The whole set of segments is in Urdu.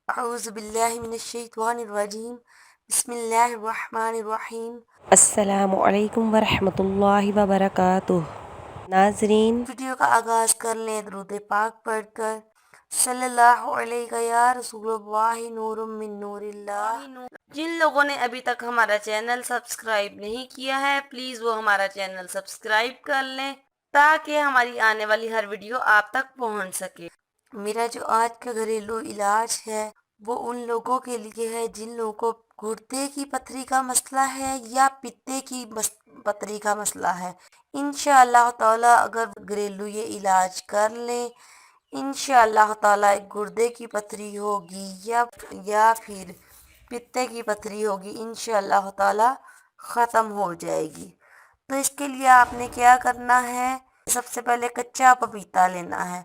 اعوذ باللہ من الشیطان الرجیم بسم اللہ الرحمن الرحیم۔ السلام علیکم ورحمۃ اللہ وبرکاتہ۔ ناظرین، ویڈیو کا آغاز کر لیں درود پاک پڑھ کر۔ صلی اللہ علیہ یا رسول اللہ نور من نور اللہ۔ جن لوگوں نے ابھی تک ہمارا چینل سبسکرائب نہیں کیا ہے پلیز وہ ہمارا چینل سبسکرائب کر لیں تاکہ ہماری آنے والی ہر ویڈیو آپ تک پہنچ سکے۔ میرا جو آج کا گھریلو علاج ہے وہ ان لوگوں کے لیے ہے جن لوگوں کو گردے کی پتھری کا مسئلہ ہے یا پتے کی پتھری کا مسئلہ ہے۔ انشاءاللہ تعالی اگر گھریلو یہ علاج کر لیں انشاءاللہ تعالی گردے کی پتھری ہوگی یا پھر پتے کی پتھری ہوگی انشاءاللہ تعالی ختم ہو جائے گی۔ تو اس کے لیے آپ نے کیا کرنا ہے، سب سے پہلے کچا پپیتا لینا ہے،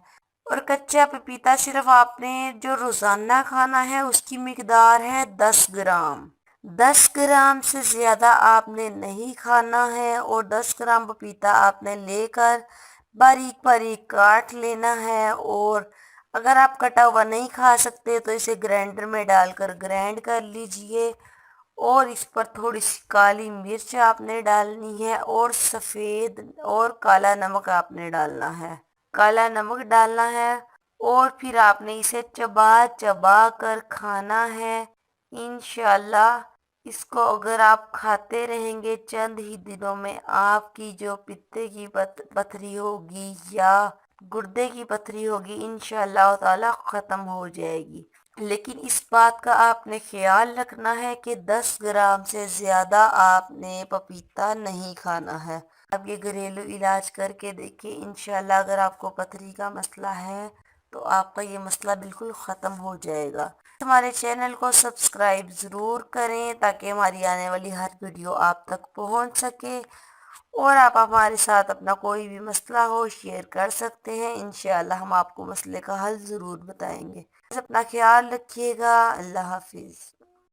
اور کچا پپیتا صرف آپ نے جو روزانہ کھانا ہے اس کی مقدار ہے 10 گرام۔ 10 گرام سے زیادہ آپ نے نہیں کھانا ہے، اور 10 گرام پپیتا آپ نے لے کر باریک باریک کاٹ لینا ہے، اور اگر آپ کٹا ہوا نہیں کھا سکتے تو اسے گرائنڈر میں ڈال کر گرائنڈ کر لیجئے، اور اس پر تھوڑی سی کالی مرچ آپ نے ڈالنی ہے، اور سفید اور کالا نمک آپ نے ڈالنا ہے۔ کالا نمک ڈالنا ہے اور پھر آپ نے اسے چبا چبا کر کھانا ہے۔ انشاءاللہ اس کو اگر آپ کھاتے رہیں گے چند ہی دنوں میں آپ کی جو پتے کی پتھری ہوگی یا گردے کی پتھری ہوگی انشاءاللہ تعالی ختم ہو جائے گی۔ لیکن اس بات کا آپ نے خیال رکھنا ہے کہ 10 گرام سے زیادہ آپ نے پپیتا نہیں کھانا ہے۔ اب یہ گھریلو علاج کر کے دیکھیں، انشاءاللہ اگر آپ کو پتھری کا مسئلہ ہے تو آپ کا یہ مسئلہ بالکل ختم ہو جائے گا۔ ہمارے چینل کو سبسکرائب ضرور کریں تاکہ ہماری آنے والی ہر ویڈیو آپ تک پہنچ سکے، اور آپ ہمارے ساتھ اپنا کوئی بھی مسئلہ ہو شیئر کر سکتے ہیں، انشاءاللہ ہم آپ کو مسئلے کا حل ضرور بتائیں گے۔ بس اپنا خیال رکھیے گا۔ اللہ حافظ۔